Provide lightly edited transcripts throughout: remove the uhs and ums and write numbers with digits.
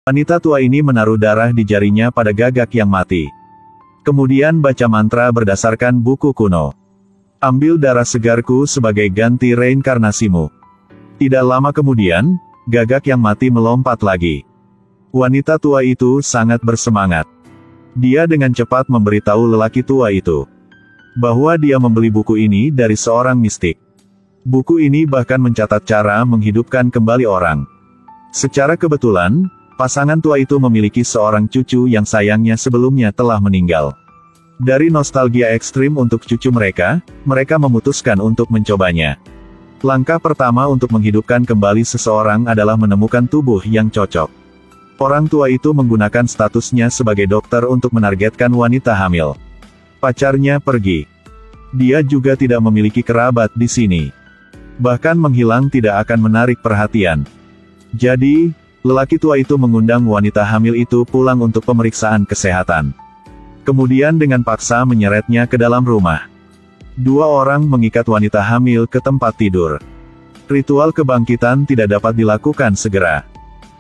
Wanita tua ini menaruh darah di jarinya pada gagak yang mati. Kemudian baca mantra berdasarkan buku kuno. Ambil darah segarku sebagai ganti reinkarnasimu. Tidak lama kemudian, gagak yang mati melompat lagi. Wanita tua itu sangat bersemangat. Dia dengan cepat memberitahu lelaki tua itu bahwa dia membeli buku ini dari seorang mistik. Buku ini bahkan mencatat cara menghidupkan kembali orang. Secara kebetulan, pasangan tua itu memiliki seorang cucu yang sayangnya sebelumnya telah meninggal. Dari nostalgia ekstrim untuk cucu mereka memutuskan untuk mencobanya. Langkah pertama untuk menghidupkan kembali seseorang adalah menemukan tubuh yang cocok. Orang tua itu menggunakan statusnya sebagai dokter untuk menargetkan wanita hamil. Pacarnya pergi. Dia juga tidak memiliki kerabat di sini. Bahkan menghilang tidak akan menarik perhatian. Jadi, lelaki tua itu mengundang wanita hamil itu pulang untuk pemeriksaan kesehatan. Kemudian dengan paksa menyeretnya ke dalam rumah. Dua orang mengikat wanita hamil ke tempat tidur. Ritual kebangkitan tidak dapat dilakukan segera.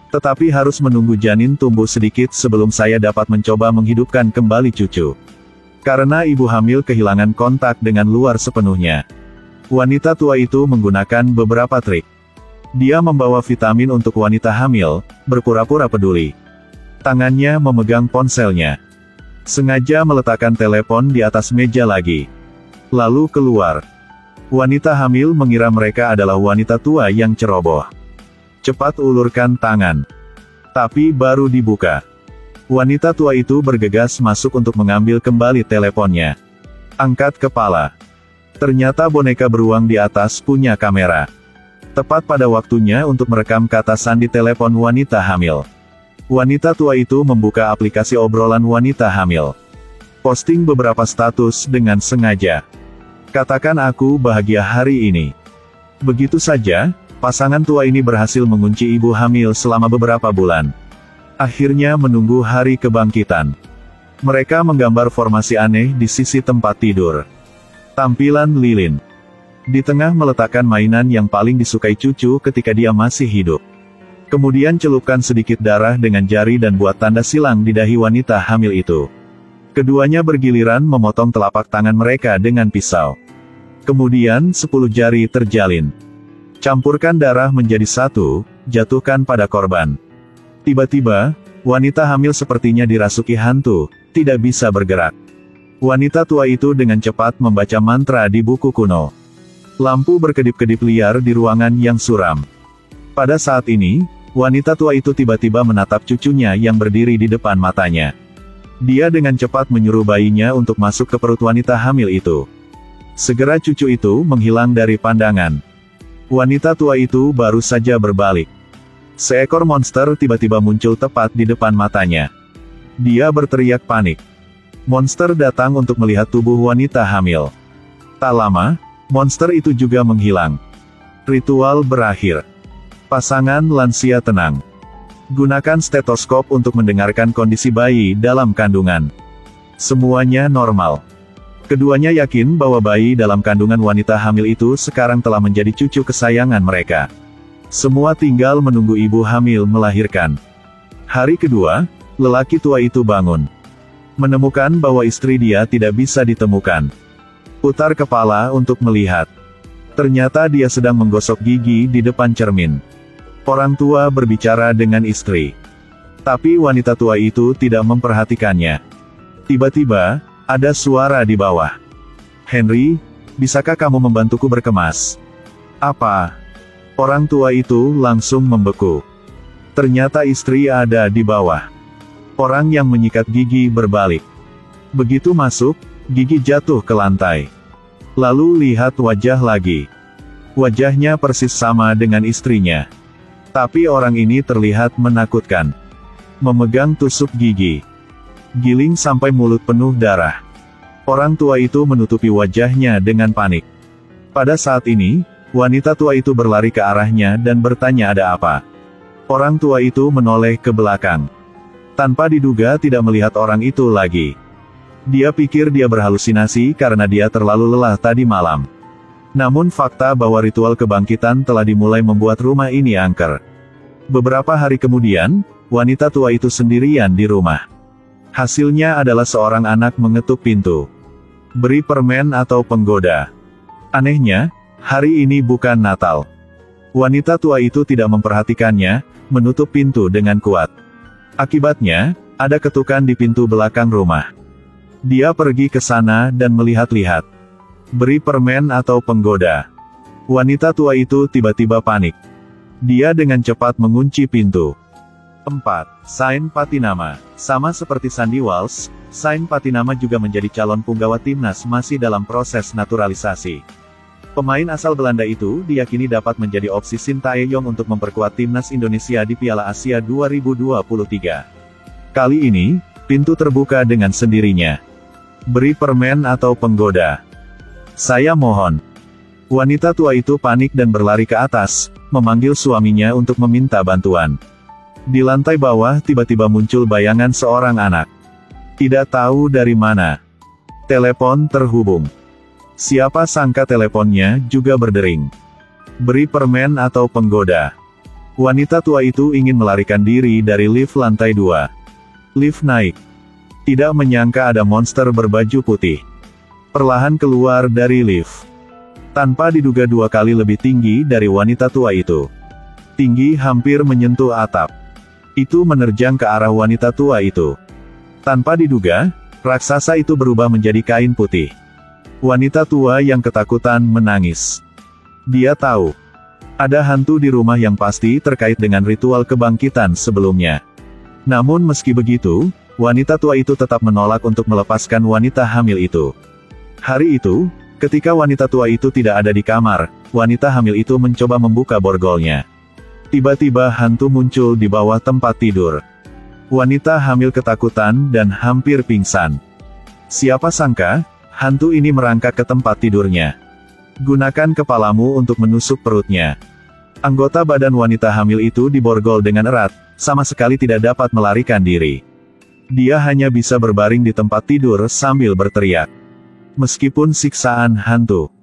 Tetapi harus menunggu janin tumbuh sedikit sebelum saya dapat mencoba menghidupkan kembali cucu. Karena ibu hamil kehilangan kontak dengan luar sepenuhnya. Wanita tua itu menggunakan beberapa trik. Dia membawa vitamin untuk wanita hamil, berpura-pura peduli. Tangannya memegang ponselnya. Sengaja meletakkan telepon di atas meja lagi. Lalu keluar. Wanita hamil mengira mereka adalah wanita tua yang ceroboh. Cepat ulurkan tangan. Tapi baru dibuka. Wanita tua itu bergegas masuk untuk mengambil kembali teleponnya. Angkat kepala. Ternyata boneka beruang di atas punya kamera. Tepat pada waktunya untuk merekam kata sandi telepon wanita hamil. Wanita tua itu membuka aplikasi obrolan wanita hamil. Posting beberapa status dengan sengaja. Katakan aku bahagia hari ini. Begitu saja, pasangan tua ini berhasil mengunci ibu hamil selama beberapa bulan. Akhirnya menunggu hari kebangkitan. Mereka menggambar formasi aneh di sisi tempat tidur. Tampilan lilin. Di tengah meletakkan mainan yang paling disukai cucu ketika dia masih hidup. Kemudian celupkan sedikit darah dengan jari dan buat tanda silang di dahi wanita hamil itu. Keduanya bergiliran memotong telapak tangan mereka dengan pisau. Kemudian 10 jari terjalin. Campurkan darah menjadi satu, jatuhkan pada korban. Tiba-tiba, wanita hamil sepertinya dirasuki hantu, tidak bisa bergerak. Wanita tua itu dengan cepat membaca mantra di buku kuno. Lampu berkedip-kedip liar di ruangan yang suram. Pada saat ini, wanita tua itu tiba-tiba menatap cucunya yang berdiri di depan matanya. Dia dengan cepat menyuruh bayinya untuk masuk ke perut wanita hamil itu. Segera cucu itu menghilang dari pandangan. Wanita tua itu baru saja berbalik. Seekor monster tiba-tiba muncul tepat di depan matanya. Dia berteriak panik. Monster datang untuk melihat tubuh wanita hamil. Tak lama, monster itu juga menghilang. Ritual berakhir. Pasangan lansia tenang. Gunakan stetoskop untuk mendengarkan kondisi bayi dalam kandungan. Semuanya normal. Keduanya yakin bahwa bayi dalam kandungan wanita hamil itu sekarang telah menjadi cucu kesayangan mereka. Semua tinggal menunggu ibu hamil melahirkan. Hari kedua, lelaki tua itu bangun. Menemukan bahwa istri dia tidak bisa ditemukan. Putar kepala untuk melihat. Ternyata dia sedang menggosok gigi di depan cermin. Orang tua berbicara dengan istri. Tapi wanita tua itu tidak memperhatikannya. Tiba-tiba, ada suara di bawah. Henry, bisakah kamu membantuku berkemas? Apa? Orang tua itu langsung membeku. Ternyata istri ada di bawah. Orang yang menyikat gigi berbalik. Begitu masuk, gigi jatuh ke lantai. Lalu lihat wajah lagi. Wajahnya persis sama dengan istrinya. Tapi orang ini terlihat menakutkan. Memegang tusuk gigi. Giling sampai mulut penuh darah. Orang tua itu menutupi wajahnya dengan panik. Pada saat ini, wanita tua itu berlari ke arahnya dan bertanya ada apa. Orang tua itu menoleh ke belakang. Tanpa diduga tidak melihat orang itu lagi. Dia pikir dia berhalusinasi karena dia terlalu lelah tadi malam. Namun fakta bahwa ritual kebangkitan telah dimulai membuat rumah ini angker. Beberapa hari kemudian, wanita tua itu sendirian di rumah. Hasilnya adalah seorang anak mengetuk pintu. Beri permen atau penggoda. Anehnya, hari ini bukan Natal. Wanita tua itu tidak memperhatikannya, menutup pintu dengan kuat. Akibatnya, ada ketukan di pintu belakang rumah. Dia pergi ke sana dan melihat-lihat. Beri permen atau penggoda. Wanita tua itu tiba-tiba panik. Dia dengan cepat mengunci pintu. 4. Sain Patinama. Sama seperti Sandy Walsh, Sain Patinama juga menjadi calon punggawa timnas masih dalam proses naturalisasi. Pemain asal Belanda itu diyakini dapat menjadi opsi Sintayong untuk memperkuat timnas Indonesia di Piala Asia 2023. Kali ini, pintu terbuka dengan sendirinya. Beri permen atau penggoda. Saya mohon. Wanita tua itu panik dan berlari ke atas, memanggil suaminya untuk meminta bantuan. Di lantai bawah tiba-tiba muncul bayangan seorang anak. Tidak tahu dari mana. Telepon terhubung. Siapa sangka teleponnya juga berdering. Beri permen atau penggoda. Wanita tua itu ingin melarikan diri dari lift lantai 2. Lift naik. Tidak menyangka ada monster berbaju putih. Perlahan keluar dari lift. Tanpa diduga 2 kali lebih tinggi dari wanita tua itu. Tinggi hampir menyentuh atap. Itu menerjang ke arah wanita tua itu. Tanpa diduga, raksasa itu berubah menjadi kain putih. Wanita tua yang ketakutan menangis. Dia tahu. Ada hantu di rumah yang pasti terkait dengan ritual kebangkitan sebelumnya. Namun meski begitu, wanita tua itu tetap menolak untuk melepaskan wanita hamil itu. Hari itu, ketika wanita tua itu tidak ada di kamar, wanita hamil itu mencoba membuka borgolnya. Tiba-tiba hantu muncul di bawah tempat tidur. Wanita hamil ketakutan dan hampir pingsan. Siapa sangka, hantu ini merangkak ke tempat tidurnya. Gunakan kepalamu untuk menusuk perutnya. Anggota badan wanita hamil itu diborgol dengan erat, sama sekali tidak dapat melarikan diri. Dia hanya bisa berbaring di tempat tidur sambil berteriak. Meskipun siksaan hantu.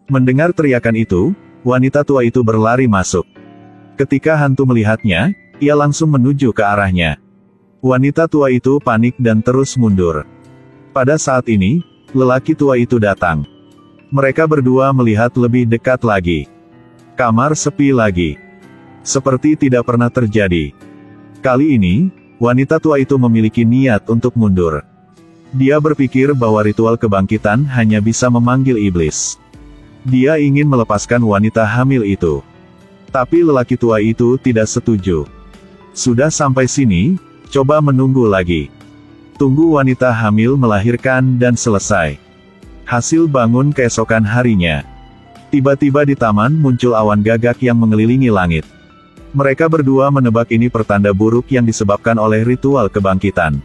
Mendengar teriakan itu, wanita tua itu berlari masuk. Ketika hantu melihatnya, ia langsung menuju ke arahnya. Wanita tua itu panik dan terus mundur. Pada saat ini, lelaki tua itu datang. Mereka berdua melihat lebih dekat lagi. Kamar sepi lagi. Seperti tidak pernah terjadi. Kali ini, wanita tua itu memiliki niat untuk mundur. Dia berpikir bahwa ritual kebangkitan hanya bisa memanggil iblis. Dia ingin melepaskan wanita hamil itu. Tapi lelaki tua itu tidak setuju. Sudah sampai sini, coba menunggu lagi. Tunggu wanita hamil melahirkan dan selesai. Hasil bangun keesokan harinya. Tiba-tiba di taman muncul awan gagak yang mengelilingi langit. Mereka berdua menebak ini pertanda buruk yang disebabkan oleh ritual kebangkitan.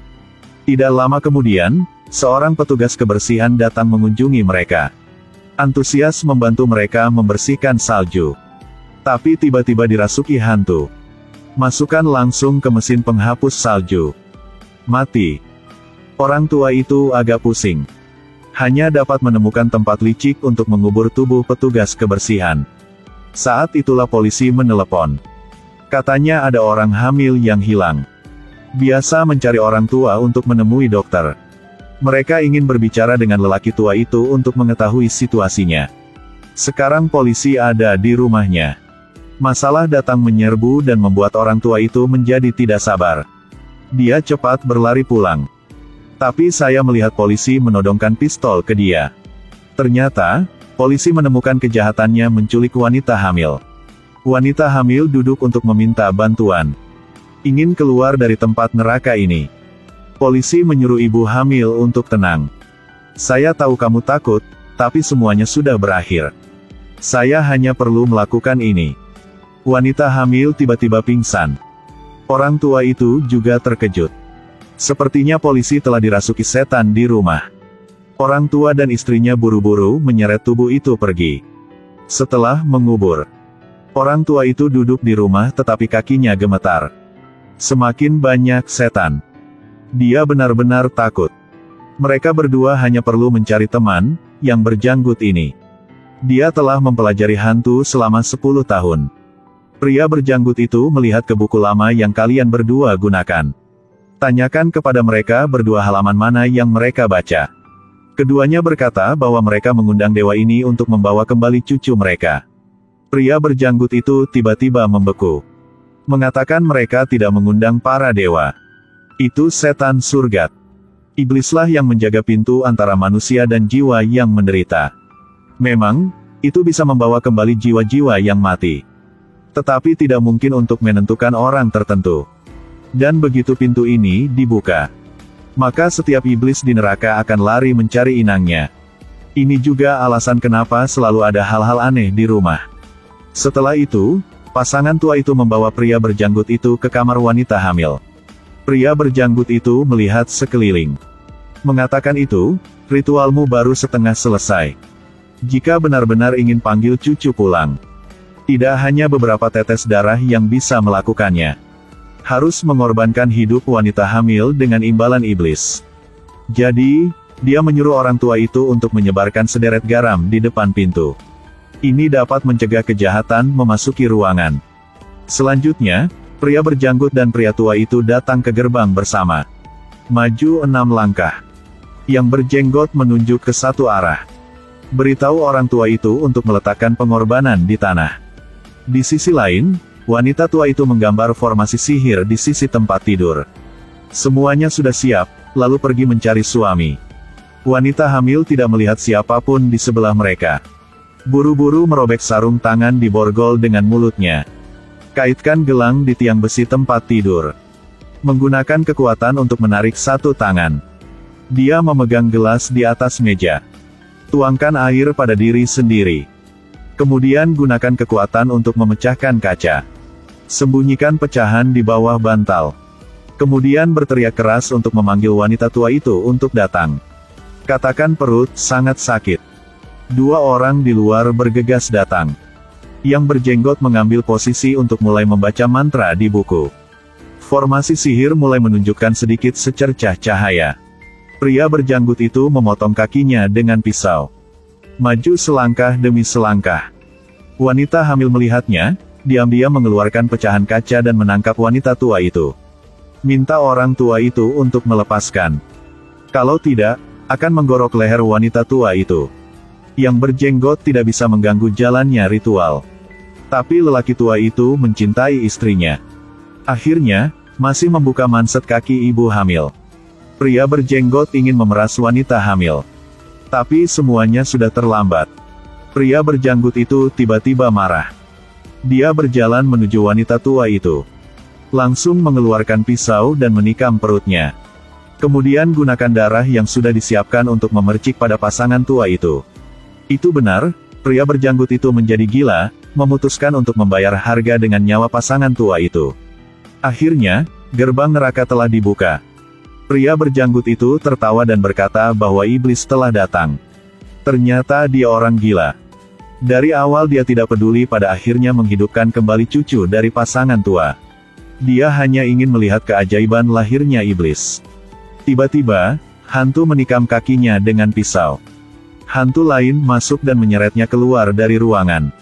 Tidak lama kemudian, seorang petugas kebersihan datang mengunjungi mereka. Antusias membantu mereka membersihkan salju. Tapi tiba-tiba dirasuki hantu. Masukkan langsung ke mesin penghapus salju. Mati. Orang tua itu agak pusing. Hanya dapat menemukan tempat licik untuk mengubur tubuh petugas kebersihan. Saat itulah polisi menelepon. Katanya ada orang hamil yang hilang. Biasa mencari orang tua untuk menemui dokter. Mereka ingin berbicara dengan lelaki tua itu untuk mengetahui situasinya. Sekarang polisi ada di rumahnya. Masalah datang menyerbu dan membuat orang tua itu menjadi tidak sabar. Dia cepat berlari pulang. Tapi saya melihat polisi menodongkan pistol ke dia. Ternyata, polisi menemukan kejahatannya menculik wanita hamil. Wanita hamil duduk untuk meminta bantuan. Ingin keluar dari tempat neraka ini. Polisi menyuruh ibu hamil untuk tenang. Saya tahu kamu takut, tapi semuanya sudah berakhir. Saya hanya perlu melakukan ini. Wanita hamil tiba-tiba pingsan. Orang tua itu juga terkejut. Sepertinya polisi telah dirasuki setan di rumah. Orang tua dan istrinya buru-buru menyeret tubuh itu pergi. Setelah mengubur, orang tua itu duduk di rumah tetapi kakinya gemetar. Semakin banyak setan. Dia benar-benar takut. Mereka berdua hanya perlu mencari teman yang berjanggut ini. Dia telah mempelajari hantu selama 10 tahun. Pria berjanggut itu melihat ke buku lama yang kalian berdua gunakan. Tanyakan kepada mereka berdua halaman mana yang mereka baca. Keduanya berkata bahwa mereka mengundang dewa ini untuk membawa kembali cucu mereka. Pria berjanggut itu tiba-tiba membeku. Mengatakan mereka tidak mengundang para dewa. Itu setan surgat. Iblislah yang menjaga pintu antara manusia dan jiwa yang menderita. Memang, itu bisa membawa kembali jiwa-jiwa yang mati. Tetapi tidak mungkin untuk menentukan orang tertentu. Dan begitu pintu ini dibuka, maka setiap iblis di neraka akan lari mencari inangnya. Ini juga alasan kenapa selalu ada hal-hal aneh di rumah. Setelah itu, pasangan tua itu membawa pria berjanggut itu ke kamar wanita hamil. Pria berjanggut itu melihat sekeliling. Mengatakan itu, ritualmu baru setengah selesai. Jika benar-benar ingin panggil cucu pulang, tidak hanya beberapa tetes darah yang bisa melakukannya. Harus mengorbankan hidup wanita hamil dengan imbalan iblis. Jadi, dia menyuruh orang tua itu untuk menyebarkan sederet garam di depan pintu. Ini dapat mencegah kejahatan memasuki ruangan. Selanjutnya, pria berjanggut dan pria tua itu datang ke gerbang bersama. Maju 6 langkah. Yang berjenggot menunjuk ke satu arah. Beritahu orang tua itu untuk meletakkan pengorbanan di tanah. Di sisi lain, wanita tua itu menggambar formasi sihir di sisi tempat tidur. Semuanya sudah siap, lalu pergi mencari suami. Wanita hamil tidak melihat siapapun di sebelah mereka. Buru-buru merobek sarung tangan di borgol dengan mulutnya. Kaitkan gelang di tiang besi tempat tidur. Menggunakan kekuatan untuk menarik satu tangan. Dia memegang gelas di atas meja. Tuangkan air pada diri sendiri. Kemudian gunakan kekuatan untuk memecahkan kaca. Sembunyikan pecahan di bawah bantal. Kemudian berteriak keras untuk memanggil wanita tua itu untuk datang. Katakan perut sangat sakit. 2 orang di luar bergegas datang. Yang berjenggot mengambil posisi untuk mulai membaca mantra di buku. Formasi sihir mulai menunjukkan sedikit secercah cahaya. Pria berjanggut itu memotong kakinya dengan pisau. Maju selangkah demi selangkah. Wanita hamil melihatnya, diam-diam mengeluarkan pecahan kaca dan menangkap wanita tua itu. Minta orang tua itu untuk melepaskan. Kalau tidak, akan menggorok leher wanita tua itu. Yang berjenggot tidak bisa mengganggu jalannya ritual. Tapi lelaki tua itu mencintai istrinya. Akhirnya, masih membuka manset kaki ibu hamil. Pria berjenggot ingin memeras wanita hamil. Tapi semuanya sudah terlambat. Pria berjanggut itu tiba-tiba marah. Dia berjalan menuju wanita tua itu. Langsung mengeluarkan pisau dan menikam perutnya. Kemudian gunakan darah yang sudah disiapkan untuk memercik pada pasangan tua itu. Itu benar, pria berjanggut itu menjadi gila, memutuskan untuk membayar harga dengan nyawa pasangan tua itu. Akhirnya, gerbang neraka telah dibuka. Pria berjanggut itu tertawa dan berkata bahwa iblis telah datang. Ternyata dia orang gila. Dari awal dia tidak peduli pada akhirnya menghidupkan kembali cucu dari pasangan tua. Dia hanya ingin melihat keajaiban lahirnya iblis. Tiba-tiba, hantu menikam kakinya dengan pisau. Hantu lain masuk dan menyeretnya keluar dari ruangan.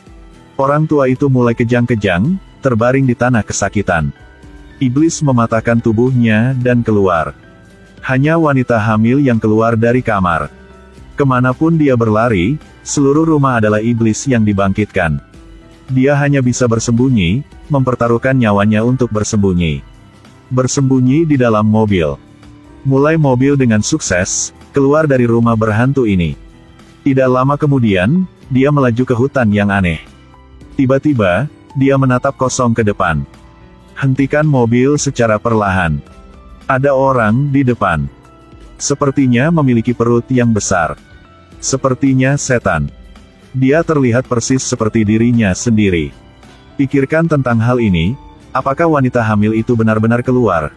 Orang tua itu mulai kejang-kejang, terbaring di tanah kesakitan. Iblis mematahkan tubuhnya dan keluar. Hanya wanita hamil yang keluar dari kamar. Kemanapun dia berlari, seluruh rumah adalah iblis yang dibangkitkan. Dia hanya bisa bersembunyi, mempertaruhkan nyawanya untuk bersembunyi. Bersembunyi di dalam mobil. Mulai mobil dengan sukses, keluar dari rumah berhantu ini. Tidak lama kemudian, dia melaju ke hutan yang aneh. Tiba-tiba, dia menatap kosong ke depan. Hentikan mobil secara perlahan. Ada orang di depan. Sepertinya memiliki perut yang besar. Sepertinya setan. Dia terlihat persis seperti dirinya sendiri. Pikirkan tentang hal ini, apakah wanita hamil itu benar-benar keluar?